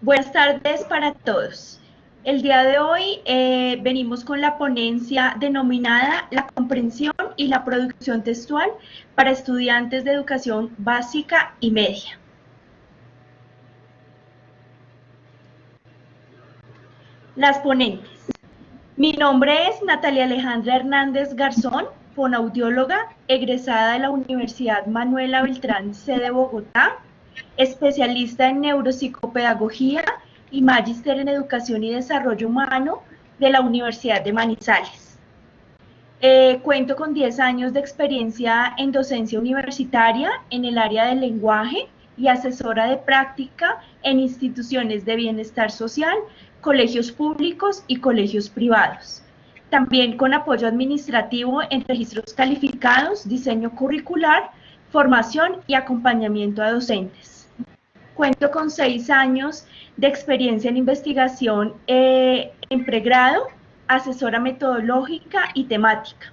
Buenas tardes para todos. El día de hoy venimos con la ponencia denominada La comprensión y la producción textual para estudiantes de educación básica y media. Las ponentes. Mi nombre es Natalia Alejandra Hernández Garzón, fonoaudióloga, egresada de la Universidad Manuela Beltrán C de Bogotá, especialista en neuropsicopedagogía y magíster en educación y desarrollo humano de la Universidad de Manizales. Cuento con 10 años de experiencia en docencia universitaria en el área del lenguaje y asesora de práctica en instituciones de bienestar social, colegios públicos y colegios privados. También con apoyo administrativo en registros calificados, diseño curricular, formación y acompañamiento a docentes. Cuento con 6 años de experiencia en investigación en pregrado, asesora metodológica y temática,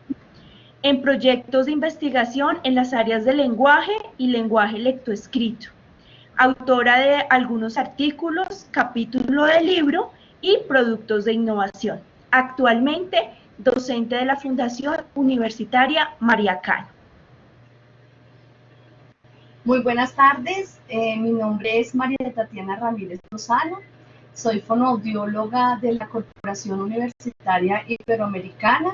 en proyectos de investigación en las áreas de lenguaje y lenguaje lectoescrito, autora de algunos artículos, capítulo de libro y productos de innovación. Actualmente, docente de la Fundación Universitaria María Cano. Muy buenas tardes, mi nombre es María Tatiana Ramírez Lozano, soy fonoaudióloga de la Corporación Universitaria Iberoamericana,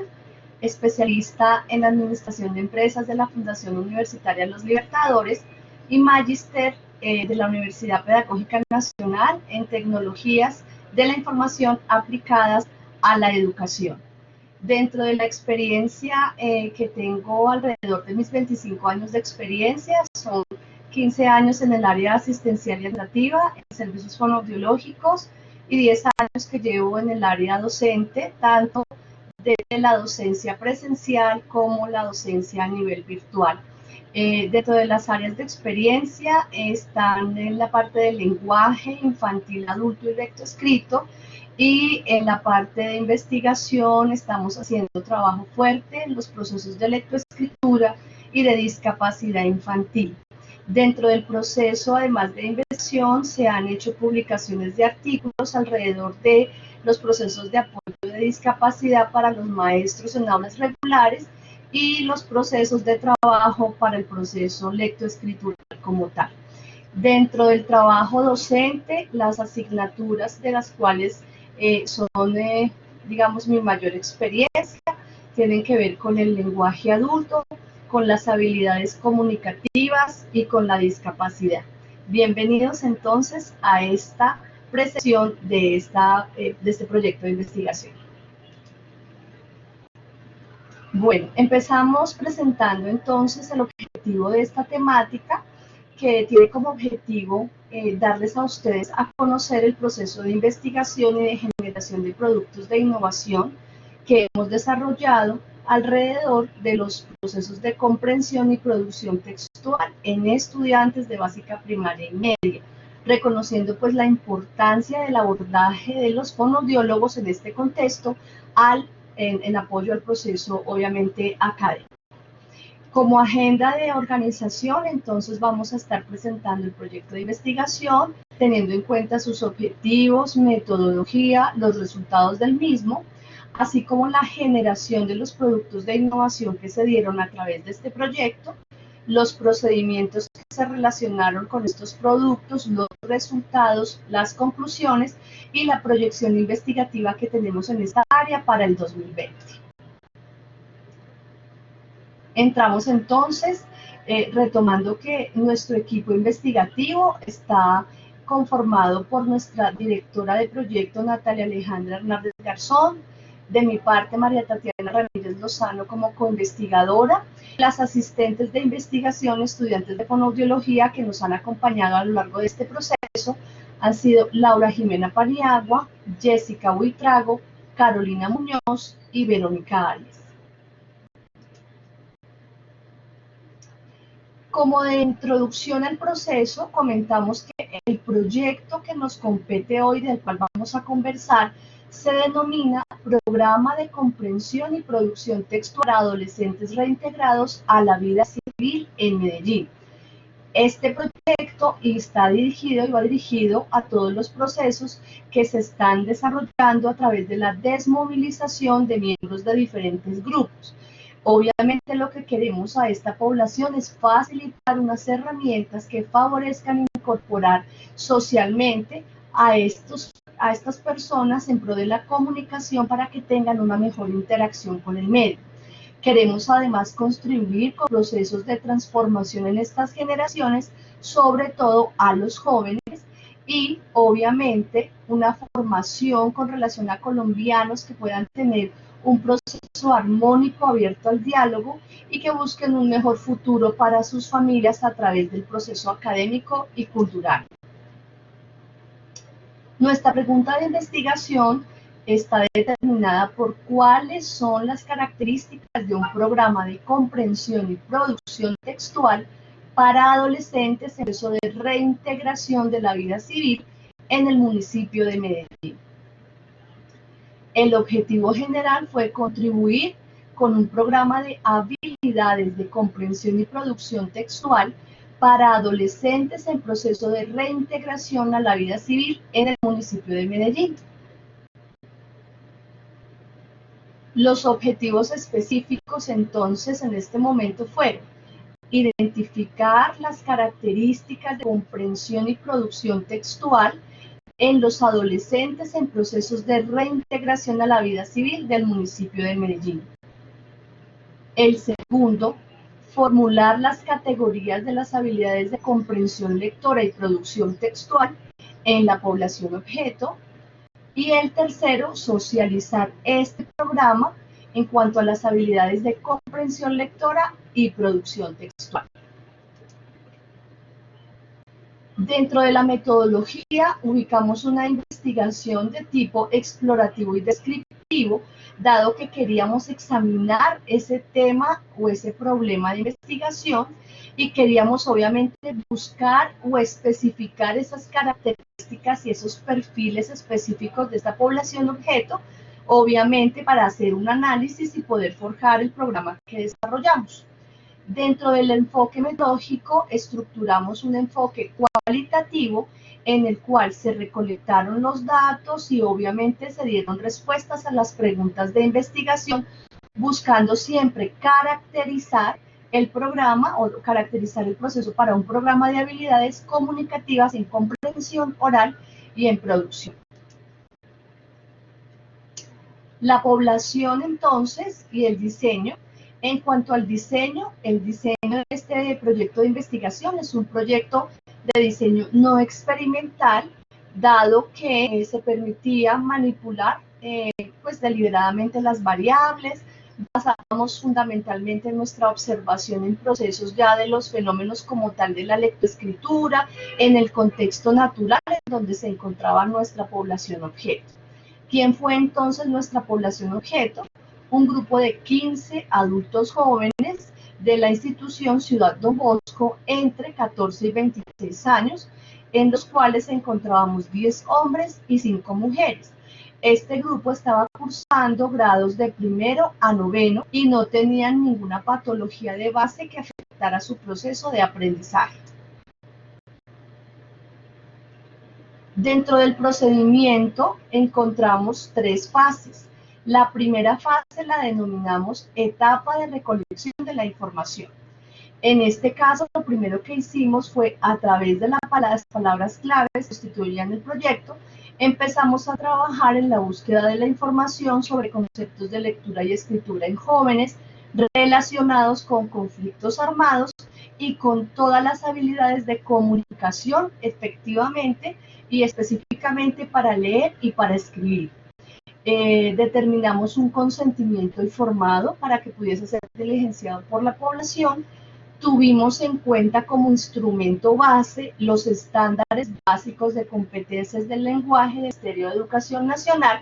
especialista en Administración de Empresas de la Fundación Universitaria Los Libertadores y magíster de la Universidad Pedagógica Nacional en Tecnologías de la Información aplicadas a la educación. Dentro de la experiencia que tengo alrededor de mis 25 años de experiencia, son 15 años en el área asistencial y educativa, en servicios fonoaudiológicos, y 10 años que llevo en el área docente, tanto de la docencia presencial como la docencia a nivel virtual. Dentro de las áreas de experiencia están en la parte del lenguaje infantil, adulto y lectoescrito, y en la parte de investigación estamos haciendo trabajo fuerte en los procesos de lectoescritura y de discapacidad infantil. Dentro del proceso, además de investigación, se han hecho publicaciones de artículos alrededor de los procesos de apoyo de discapacidad para los maestros en aulas regulares y los procesos de trabajo para el proceso lectoescritural como tal. Dentro del trabajo docente, las asignaturas de las cuales son, digamos, mi mayor experiencia, tienen que ver con el lenguaje adulto, con las habilidades comunicativas y con la discapacidad. Bienvenidos entonces a esta presentación de este proyecto de investigación. Bueno, empezamos presentando entonces el objetivo de esta temática, que tiene como objetivo darles a ustedes a conocer el proceso de investigación y de generación de productos de innovación que hemos desarrollado alrededor de los procesos de comprensión y producción textual en estudiantes de básica, primaria y media, reconociendo pues la importancia del abordaje de los fonoaudiólogos en este contexto en apoyo al proceso obviamente académico. Como agenda de organización, entonces vamos a estar presentando el proyecto de investigación, teniendo en cuenta sus objetivos, metodología, los resultados del mismo, así como la generación de los productos de innovación que se dieron a través de este proyecto, los procedimientos que se relacionaron con estos productos, los resultados, las conclusiones y la proyección investigativa que tenemos en esta área para el 2020. Entramos entonces retomando que nuestro equipo investigativo está conformado por nuestra directora de proyecto Natalia Alejandra Hernández Garzón, de mi parte María Tatiana Ramírez Lozano como coinvestigadora, las asistentes de investigación, estudiantes de fonoaudiología que nos han acompañado a lo largo de este proceso han sido Laura Jimena Paniagua, Jessica Buitrago, Carolina Muñoz y Verónica Arias. Como de introducción al proceso, comentamos que el proyecto que nos compete hoy, del cual vamos a conversar, se denomina Programa de Comprensión y Producción Textual para Adolescentes Reintegrados a la Vida Civil en Medellín. Este proyecto está dirigido y va dirigido a todos los procesos que se están desarrollando a través de la desmovilización de miembros de diferentes grupos. Obviamente lo que queremos a esta población es facilitar unas herramientas que favorezcan incorporar socialmente a estas personas en pro de la comunicación para que tengan una mejor interacción con el medio. Queremos además contribuir con procesos de transformación en estas generaciones, sobre todo a los jóvenes, y obviamente una formación con relación a colombianos que puedan tener un proceso armónico abierto al diálogo y que busquen un mejor futuro para sus familias a través del proceso académico y cultural. Nuestra pregunta de investigación está determinada por cuáles son las características de un programa de comprensión y producción textual para adolescentes en proceso de reintegración de la vida civil en el municipio de Medellín. El objetivo general fue contribuir con un programa de habilidades de comprensión y producción textual para adolescentes en proceso de reintegración a la vida civil en el municipio de Medellín. Los objetivos específicos entonces en este momento fueron identificar las características de comprensión y producción textual en los adolescentes en procesos de reintegración a la vida civil del municipio de Medellín. El segundo, formular las categorías de las habilidades de comprensión lectora y producción textual en la población objeto. Y el tercero, socializar este programa en cuanto a las habilidades de comprensión lectora y producción textual. Dentro de la metodología ubicamos una investigación de tipo explorativo y descriptivo, dado que queríamos examinar ese tema o ese problema de investigación y queríamos obviamente buscar o especificar esas características y esos perfiles específicos de esta población objeto, obviamente para hacer un análisis y poder forjar el programa que desarrollamos. Dentro del enfoque metodológico estructuramos un enfoque cualitativo en el cual se recolectaron los datos y obviamente se dieron respuestas a las preguntas de investigación, buscando siempre caracterizar el programa o caracterizar el proceso para un programa de habilidades comunicativas en comprensión oral y en producción. La población entonces y el diseño. En cuanto al diseño, el diseño de este proyecto de investigación es un proyecto de diseño no experimental, dado que se permitía manipular pues deliberadamente las variables, basábamos fundamentalmente en nuestra observación en procesos ya de los fenómenos como tal de la lectoescritura, en el contexto natural en donde se encontraba nuestra población objeto. ¿Quién fue entonces nuestra población objeto? Un grupo de 15 adultos jóvenes de la institución Ciudad Don Bosco entre 14 y 26 años, en los cuales encontrábamos 10 hombres y 5 mujeres. Este grupo estaba cursando grados de primero a noveno y no tenían ninguna patología de base que afectara su proceso de aprendizaje. Dentro del procedimiento encontramos 3 fases. La primera fase la denominamos etapa de recolección de la información. En este caso, lo primero que hicimos fue, a través de las palabras claves que constituían el proyecto, empezamos a trabajar en la búsqueda de la información sobre conceptos de lectura y escritura en jóvenes relacionados con conflictos armados y con todas las habilidades de comunicación efectivamente y específicamente para leer y para escribir. Determinamos un consentimiento informado para que pudiese ser diligenciado por la población. Tuvimos en cuenta como instrumento base los estándares básicos de competencias del lenguaje del Ministerio de Educación Nacional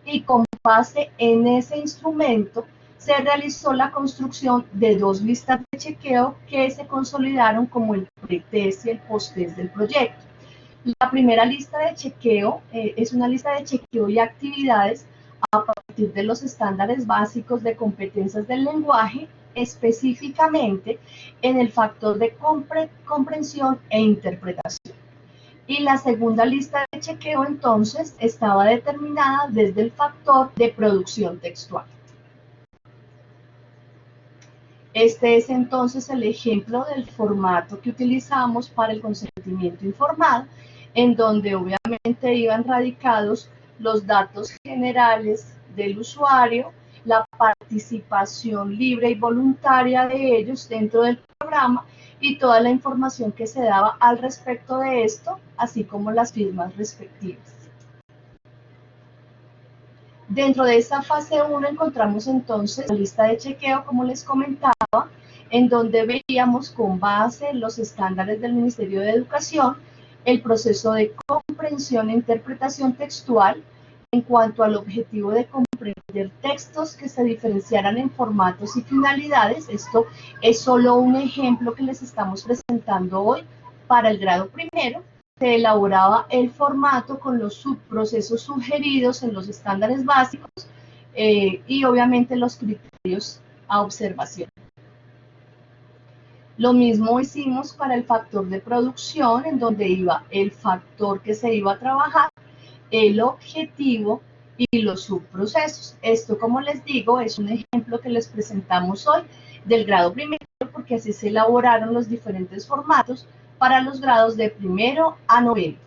y con base en ese instrumento se realizó la construcción de 2 listas de chequeo que se consolidaron como el pretest y el posttest del proyecto. La primera lista de chequeo es una lista de chequeo y actividades a partir de los estándares básicos de competencias del lenguaje específicamente en el factor de comprensión e interpretación. Y la segunda lista de chequeo entonces estaba determinada desde el factor de producción textual. Este es entonces el ejemplo del formato que utilizamos para el consentimiento informado, en donde obviamente iban radicados los datos generales del usuario, la participación libre y voluntaria de ellos dentro del programa y toda la información que se daba al respecto de esto, así como las firmas respectivas. Dentro de esta fase 1 encontramos entonces la lista de chequeo, como les comentaba, en donde veíamos con base en los estándares del Ministerio de Educación el proceso de comprensión e interpretación textual en cuanto al objetivo de comprender textos que se diferenciaran en formatos y finalidades. Esto es solo un ejemplo que les estamos presentando hoy para el grado primero. Se elaboraba el formato con los subprocesos sugeridos en los estándares básicos y obviamente los criterios a observación. Lo mismo hicimos para el factor de producción, en donde iba el factor que se iba a trabajar, el objetivo y los subprocesos. Esto, como les digo, es un ejemplo que les presentamos hoy del grado primero, porque así se elaboraron los diferentes formatos para los grados de primero a noveno.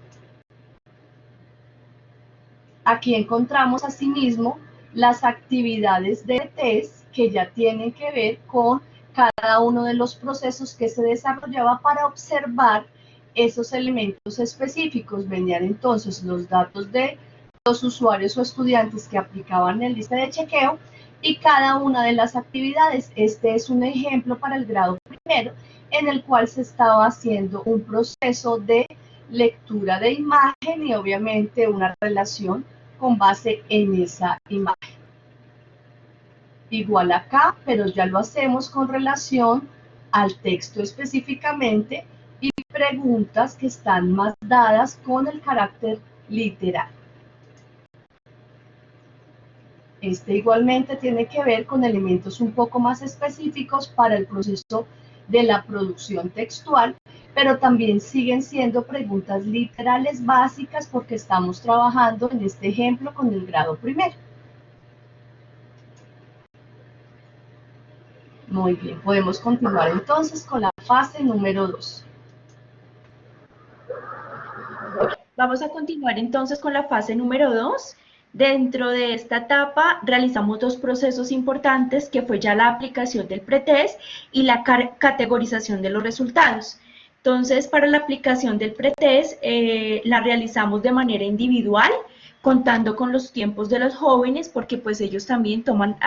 Aquí encontramos asimismo las actividades de test que ya tienen que ver con cada uno de los procesos que se desarrollaba para observar esos elementos específicos. Venían entonces los datos de los usuarios o estudiantes que aplicaban el lista de chequeo y cada una de las actividades. Este es un ejemplo para el grado primero, en el cual se estaba haciendo un proceso de lectura de imagen y obviamente una relación con base en esa imagen. Igual acá, pero ya lo hacemos con relación al texto específicamente y preguntas que están más dadas con el carácter literal. Este igualmente tiene que ver con elementos un poco más específicos para el proceso de la producción textual, pero también siguen siendo preguntas literales básicas porque estamos trabajando en este ejemplo con el grado primero. Muy bien, podemos continuar entonces con la fase número 2. Vamos a continuar entonces con la fase número 2. Dentro de esta etapa realizamos dos procesos importantes, que fue ya la aplicación del pretest y la categorización de los resultados. Entonces, para la aplicación del pretest la realizamos de manera individual, contando con los tiempos de los jóvenes, porque pues ellos también toman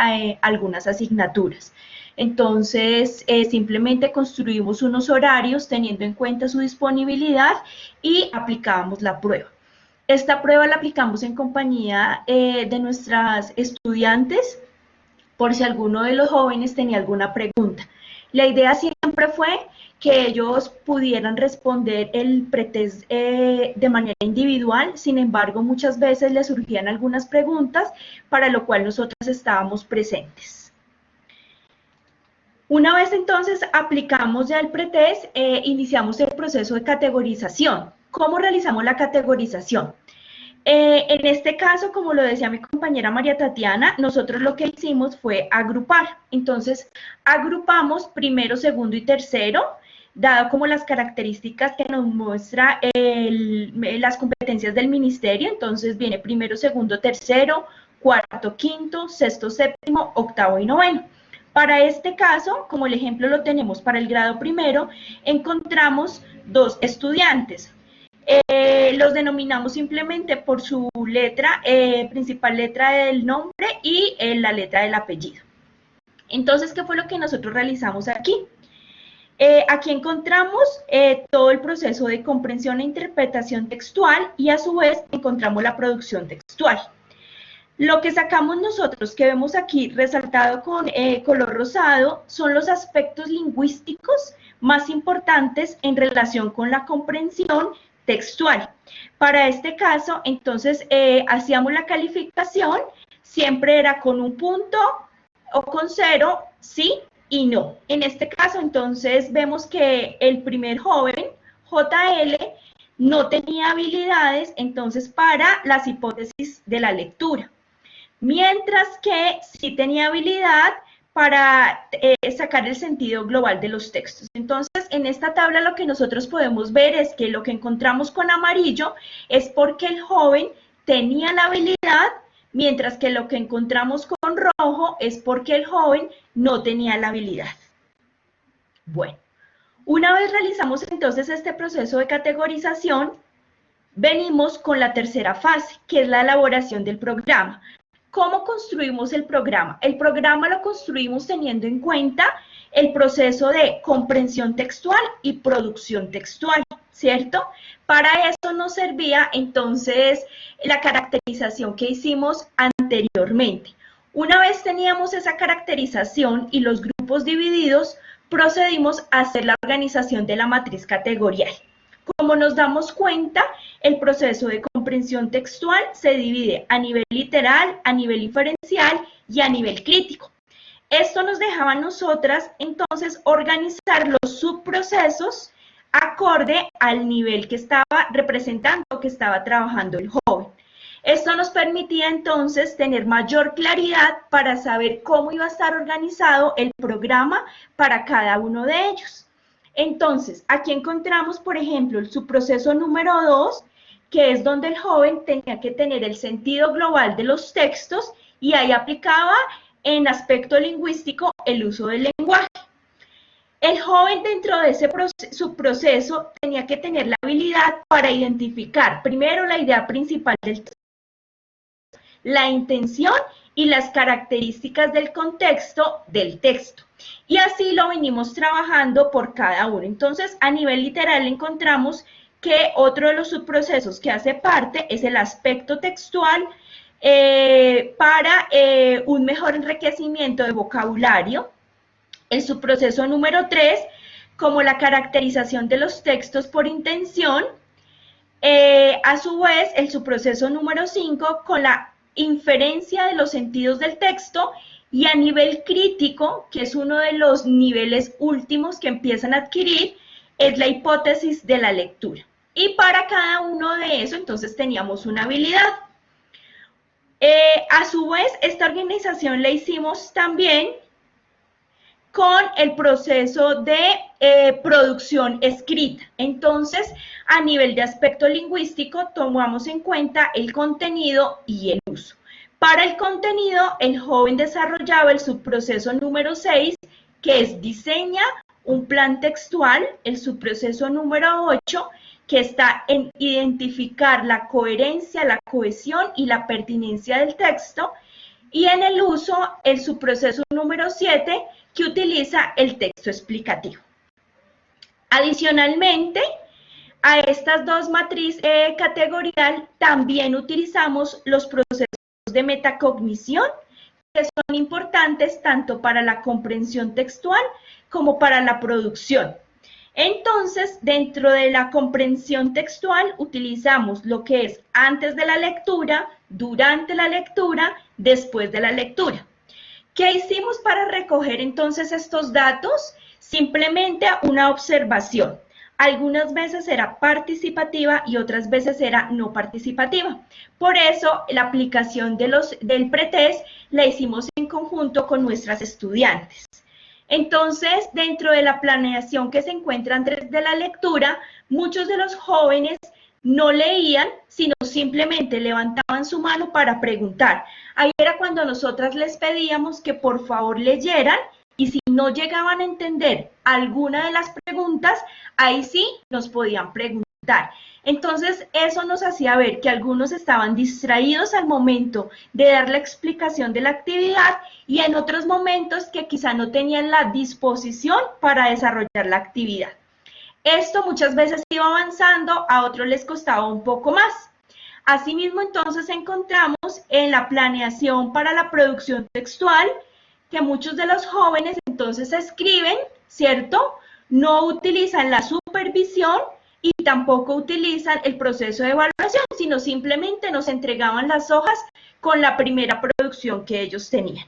algunas asignaturas. Entonces, simplemente construimos unos horarios teniendo en cuenta su disponibilidad y aplicábamos la prueba. Esta prueba la aplicamos en compañía de nuestras estudiantes, por si alguno de los jóvenes tenía alguna pregunta. La idea siempre fue que ellos pudieran responder el pretest de manera individual. Sin embargo, muchas veces les surgían algunas preguntas, para lo cual nosotros estábamos presentes. Una vez entonces aplicamos ya el pretest, iniciamos el proceso de categorización. ¿Cómo realizamos la categorización? En este caso, como lo decía mi compañera María Tatiana, nosotros lo que hicimos fue agrupar. Entonces, agrupamos primero, segundo y tercero, dado como las características que nos muestra las competencias del ministerio. Entonces, viene primero, segundo, tercero, cuarto, quinto, sexto, séptimo, octavo y noveno. Para este caso, como el ejemplo lo tenemos para el grado primero, encontramos dos estudiantes. Los denominamos simplemente por su letra, principal letra del nombre y la letra del apellido. Entonces, ¿qué fue lo que nosotros realizamos aquí? Aquí encontramos todo el proceso de comprensión e interpretación textual y a su vez encontramos la producción textual. Lo que sacamos nosotros, que vemos aquí resaltado con color rosado, son los aspectos lingüísticos más importantes en relación con la comprensión textual. Para este caso, entonces, hacíamos la calificación, siempre era con un punto o con 0, sí, y no. En este caso, entonces, vemos que el primer joven, JL, no tenía habilidades, entonces, para las hipótesis de la lectura, mientras que sí tenía habilidad para sacar el sentido global de los textos. Entonces, en esta tabla lo que nosotros podemos ver es que lo que encontramos con amarillo es porque el joven tenía la habilidad, mientras que lo que encontramos con rojo es porque el joven no tenía la habilidad. Bueno, una vez realizamos entonces este proceso de categorización, venimos con la tercera fase, que es la elaboración del programa. ¿Cómo construimos el programa? El programa lo construimos teniendo en cuenta el proceso de comprensión textual y producción textual, ¿cierto? Para eso nos servía entonces la caracterización que hicimos anteriormente. Una vez teníamos esa caracterización y los grupos divididos, procedimos a hacer la organización de la matriz categorial. Como nos damos cuenta, el proceso de comprensión textual se divide a nivel literal, a nivel inferencial y a nivel crítico. Esto nos dejaba a nosotras entonces organizar los subprocesos acorde al nivel que estaba representando, que estaba trabajando el joven. Esto nos permitía entonces tener mayor claridad para saber cómo iba a estar organizado el programa para cada uno de ellos. Entonces, aquí encontramos, por ejemplo, el subproceso número 2, que es donde el joven tenía que tener el sentido global de los textos y ahí aplicaba en aspecto lingüístico el uso del lenguaje. El joven dentro de ese subproceso tenía que tener la habilidad para identificar primero la idea principal del texto, la intención y las características del contexto del texto. Y así lo venimos trabajando por cada uno. Entonces, a nivel literal encontramos que otro de los subprocesos que hace parte es el aspecto textual para un mejor enriquecimiento de vocabulario. El subproceso número 3, como la caracterización de los textos por intención. A su vez, el subproceso número 5, con la inferencia de los sentidos del texto, y a nivel crítico, que es uno de los niveles últimos que empiezan a adquirir, es la hipótesis de la lectura. Y para cada uno de eso, entonces teníamos una habilidad. A su vez, esta organización la hicimos también con el proceso de producción escrita. Entonces, a nivel de aspecto lingüístico, tomamos en cuenta el contenido y el uso. Para el contenido, el joven desarrollaba el subproceso número 6, que es diseña un plan textual, el subproceso número 8, que está en identificar la coherencia, la cohesión y la pertinencia del texto, y en el uso, el subproceso número 7, que utiliza el texto explicativo. Adicionalmente, a estas dos matrices categorial, también utilizamos los procesos de metacognición, que son importantes tanto para la comprensión textual como para la producción. Entonces, dentro de la comprensión textual, utilizamos lo que es antes de la lectura, durante la lectura, después de la lectura. ¿Qué hicimos para recoger entonces estos datos? Simplemente una observación. Algunas veces era participativa y otras veces era no participativa. Por eso, la aplicación del pretest la hicimos en conjunto con nuestras estudiantes. Entonces, dentro de la planeación que se encuentra antes de la lectura, muchos de los jóvenes no leían, sino simplemente levantaban su mano para preguntar. Ahí era cuando nosotras les pedíamos que por favor leyeran, y si no llegaban a entender alguna de las preguntas, ahí sí nos podían preguntar. Entonces, eso nos hacía ver que algunos estaban distraídos al momento de dar la explicación de la actividad y en otros momentos que quizá no tenían la disposición para desarrollar la actividad. Esto muchas veces iba avanzando, a otros les costaba un poco más. Asimismo, entonces encontramos en la planeación para la producción textual que muchos de los jóvenes entonces escriben, ¿cierto? No utilizan la supervisión y tampoco utilizan el proceso de evaluación, sino simplemente nos entregaban las hojas con la primera producción que ellos tenían.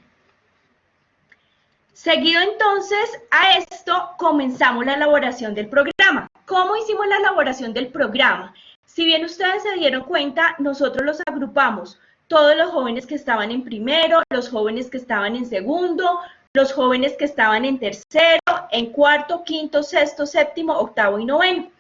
Seguido entonces a esto, comenzamos la elaboración del programa. ¿Cómo hicimos la elaboración del programa? Si bien ustedes se dieron cuenta, nosotros los agrupamos, todos los jóvenes que estaban en primero, los jóvenes que estaban en segundo, los jóvenes que estaban en tercero, en cuarto, quinto, sexto, séptimo, octavo y noveno.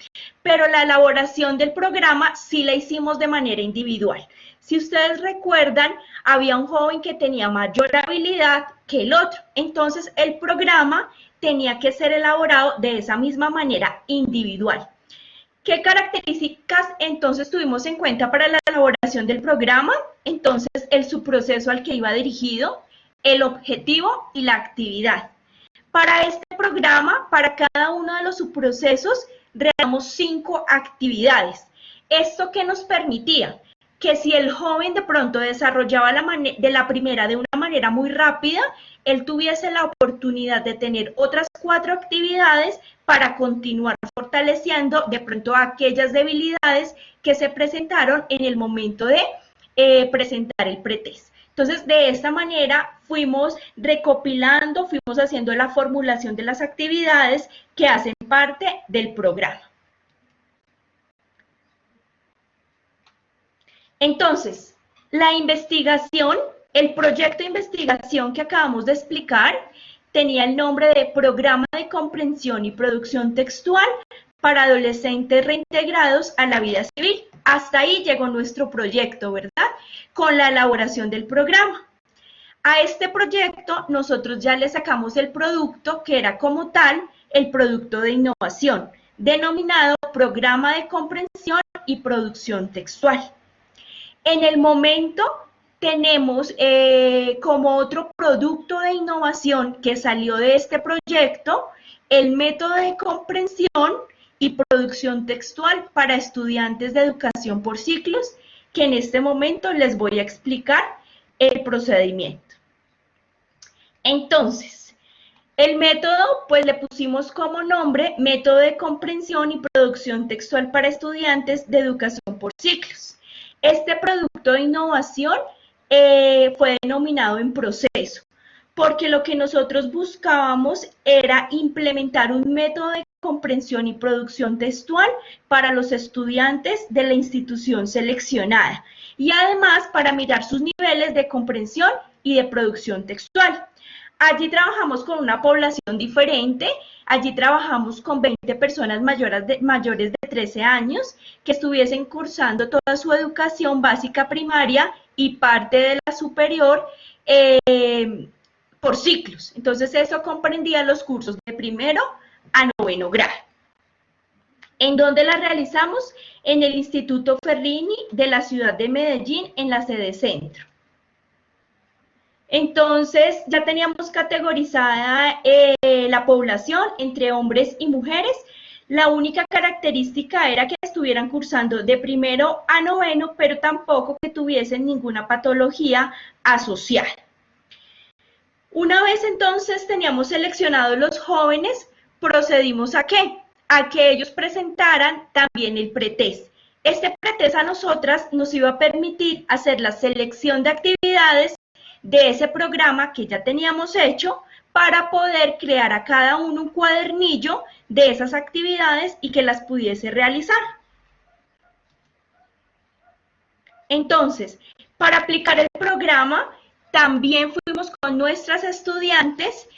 Pero la elaboración del programa sí la hicimos de manera individual. Si ustedes recuerdan, había un joven que tenía mayor habilidad que el otro. Entonces, el programa tenía que ser elaborado de esa misma manera, individual. ¿Qué características entonces tuvimos en cuenta para la elaboración del programa? Entonces, el subproceso al que iba dirigido, el objetivo y la actividad. Para este programa, para cada uno de los subprocesos, realizamos 5 actividades. ¿Esto qué nos permitía? Que si el joven de pronto desarrollaba la primera de una manera muy rápida, él tuviese la oportunidad de tener otras 4 actividades para continuar fortaleciendo de pronto aquellas debilidades que se presentaron en el momento de presentar el pretest. Entonces, de esta manera fuimos recopilando, fuimos haciendo la formulación de las actividades que hacen parte del programa. Entonces, la investigación, el proyecto de investigación que acabamos de explicar, tenía el nombre de Programa de Comprensión y Producción Textual para Adolescentes Reintegrados a la Vida Civil. Hasta ahí llegó nuestro proyecto, ¿verdad? Con la elaboración del programa. A este proyecto nosotros ya le sacamos el producto que era como tal el producto de innovación, denominado Programa de Comprensión y Producción Textual. En el momento tenemos como otro producto de innovación que salió de este proyecto el método de comprensión y producción textual para estudiantes de educación por ciclos, que en este momento les voy a explicar el procedimiento. Entonces, el método, pues le pusimos como nombre método de comprensión y producción textual para estudiantes de educación por ciclos. Este producto de innovación fue denominado en proceso, porque lo que nosotros buscábamos era implementar un método de comprensión y producción textual para los estudiantes de la institución seleccionada y además para mirar sus niveles de comprensión y de producción textual. Allí trabajamos con una población diferente, allí trabajamos con 20 personas mayores de 13 años que estuviesen cursando toda su educación básica primaria y parte de la superior por ciclos. Entonces eso comprendía los cursos de primero a noveno grado. ¿En dónde la realizamos? En el Instituto Ferrini de la ciudad de Medellín, en la sede centro. Entonces, ya teníamos categorizada la población entre hombres y mujeres. La única característica era que estuvieran cursando de primero a noveno, pero tampoco que tuviesen ninguna patología asociada. Una vez entonces teníamos seleccionados los jóvenes, procedimos ¿a qué? A que ellos presentaran también el pretest. Este pretest a nosotras nos iba a permitir hacer la selección de actividades de ese programa que ya teníamos hecho para poder crear a cada uno un cuadernillo de esas actividades y que las pudiese realizar. Entonces, para aplicar el programa, también fuimos con nuestras estudiantes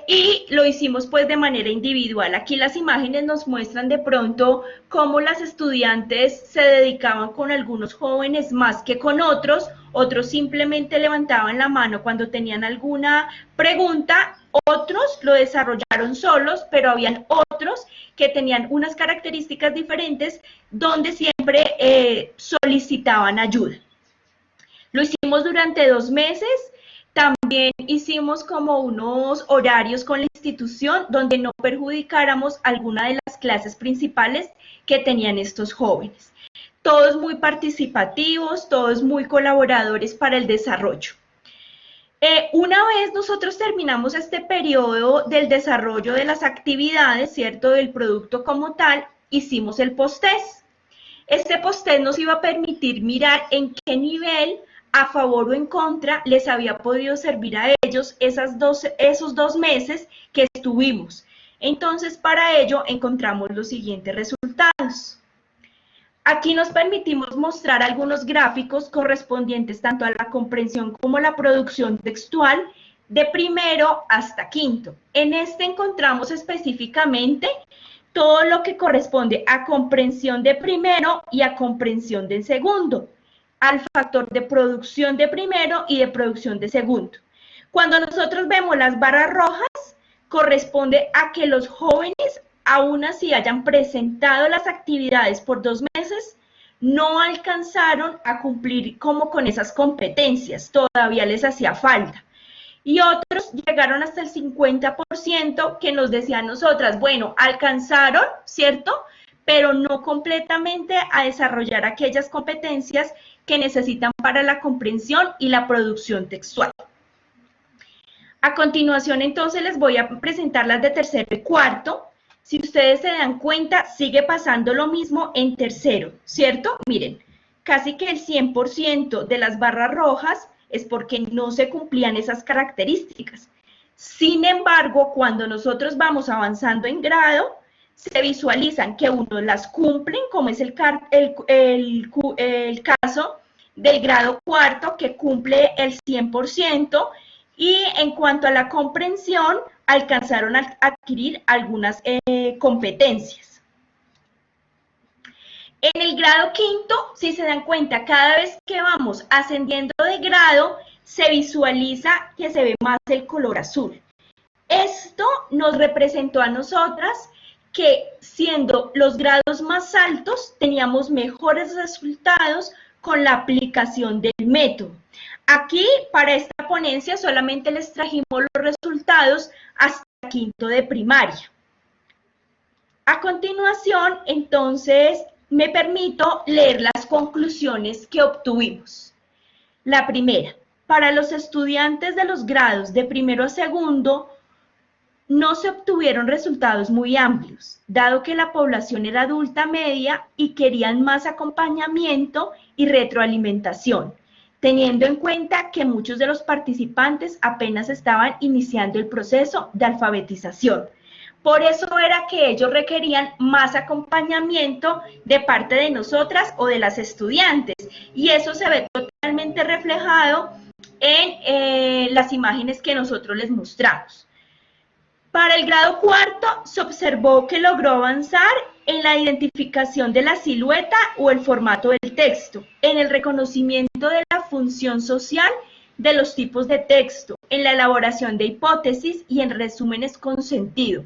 y lo hicimos pues de manera individual. Aquí las imágenes nos muestran de pronto cómo las estudiantes se dedicaban con algunos jóvenes más que con otros simplemente levantaban la mano cuando tenían alguna pregunta, otros lo desarrollaron solos, pero habían otros que tenían unas características diferentes donde siempre solicitaban ayuda. Lo hicimos durante 2 meses. También hicimos como unos horarios con la institución donde no perjudicáramos alguna de las clases principales que tenían estos jóvenes. Todos muy participativos, todos muy colaboradores para el desarrollo. Una vez nosotros terminamos este periodo del desarrollo de las actividades, ¿cierto? Del producto como tal, hicimos el post-test. Este post-test nos iba a permitir mirar en qué nivel a favor o en contra les había podido servir a ellos esos 2 meses que estuvimos. Entonces, para ello encontramos los siguientes resultados. Aquí nos permitimos mostrar algunos gráficos correspondientes tanto a la comprensión como a la producción textual de primero hasta quinto. En este encontramos específicamente todo lo que corresponde a comprensión de primero y a comprensión de segundo, al factor de producción de primero y de producción de segundo. Cuando nosotros vemos las barras rojas, corresponde a que los jóvenes, aún así hayan presentado las actividades por 2 meses, no alcanzaron a cumplir como con esas competencias, todavía les hacía falta. Y otros llegaron hasta el 50% que nos decían nosotras, bueno, alcanzaron, ¿cierto?, pero no completamente a desarrollar aquellas competencias que necesitan para la comprensión y la producción textual. A continuación, entonces, les voy a presentar las de tercero y cuarto. Si ustedes se dan cuenta, sigue pasando lo mismo en tercero, ¿cierto? Miren, casi que el 100% de las barras rojas es porque no se cumplían esas características. Sin embargo, cuando nosotros vamos avanzando en grado, se visualizan que unos las cumplen, como es el caso del grado cuarto, que cumple el 100%, y en cuanto a la comprensión, alcanzaron a adquirir algunas competencias. En el grado quinto, si se dan cuenta, cada vez que vamos ascendiendo de grado, se visualiza que se ve más el color azul. Esto nos representó a nosotras que, siendo los grados más altos, teníamos mejores resultados con la aplicación del método. Aquí, para esta ponencia, solamente les trajimos los resultados hasta quinto de primaria. A continuación, entonces, me permito leer las conclusiones que obtuvimos. La primera, para los estudiantes de los grados de primero a segundo, no se obtuvieron resultados muy amplios, dado que la población era adulta media y querían más acompañamiento y retroalimentación, teniendo en cuenta que muchos de los participantes apenas estaban iniciando el proceso de alfabetización. Por eso era que ellos requerían más acompañamiento de parte de nosotras o de las estudiantes, y eso se ve totalmente reflejado en las imágenes que nosotros les mostramos. Para el grado cuarto, se observó que logró avanzar en la identificación de la silueta o el formato del texto, en el reconocimiento de la función social de los tipos de texto, en la elaboración de hipótesis y en resúmenes con sentido,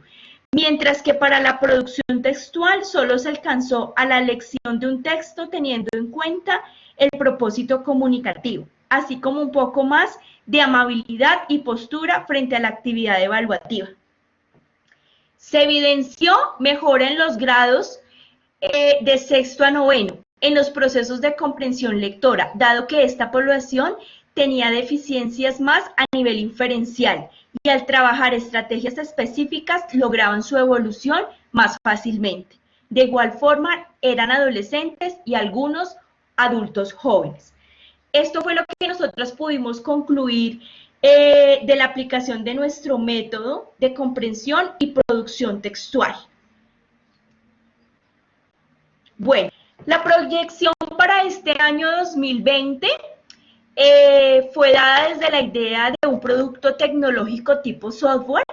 mientras que para la producción textual solo se alcanzó a la lección de un texto teniendo en cuenta el propósito comunicativo, así como un poco más de amabilidad y postura frente a la actividad evaluativa. Se evidenció mejora en los grados de sexto a noveno, en los procesos de comprensión lectora, dado que esta población tenía deficiencias más a nivel inferencial y al trabajar estrategias específicas lograban su evolución más fácilmente. De igual forma, eran adolescentes y algunos adultos jóvenes. Esto fue lo que nosotros pudimos concluir de la aplicación de nuestro método de comprensión y producción textual. Bueno, la proyección para este año 2020 fue dada desde la idea de un producto tecnológico tipo software,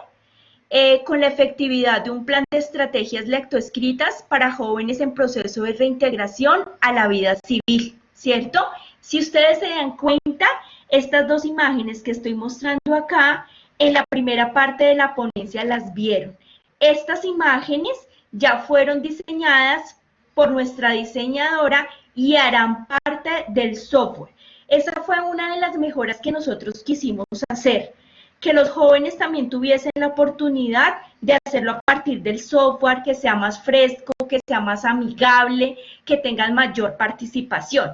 con la efectividad de un plan de estrategias lectoescritas para jóvenes en proceso de reintegración a la vida civil, ¿cierto? Si ustedes se dan cuenta, estas dos imágenes que estoy mostrando acá, en la primera parte de la ponencia las vieron. Estas imágenes ya fueron diseñadas por nuestra diseñadora y harán parte del software. Esa fue una de las mejoras que nosotros quisimos hacer, que los jóvenes también tuviesen la oportunidad de hacerlo a partir del software, que sea más fresco, que sea más amigable, que tengan mayor participación.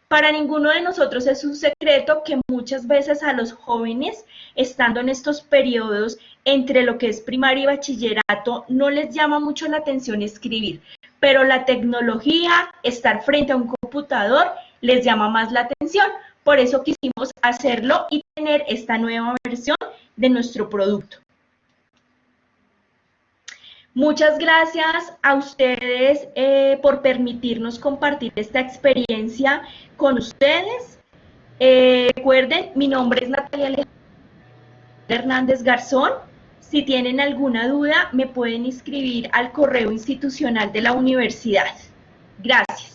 Para ninguno de nosotros es un secreto que muchas veces a los jóvenes, estando en estos periodos entre lo que es primaria y bachillerato, no les llama mucho la atención escribir, pero la tecnología, estar frente a un computador, les llama más la atención. Por eso quisimos hacerlo y tener esta nueva versión de nuestro producto. Muchas gracias a ustedes por permitirnos compartir esta experiencia con ustedes. Recuerden, mi nombre es Natalia Alejandra Hernández Garzón. Si tienen alguna duda, me pueden inscribir al correo institucional de la universidad. Gracias.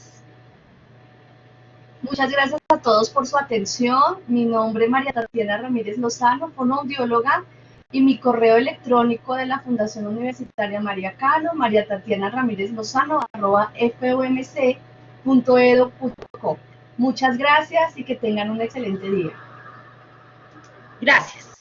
Muchas gracias a todos por su atención. Mi nombre es María Tatiana Ramírez Lozano, fonoaudióloga, y mi correo electrónico de la Fundación Universitaria María Cano, mariatatianaramirezlozano@fomc.edu.co. Muchas gracias y que tengan un excelente día. Gracias.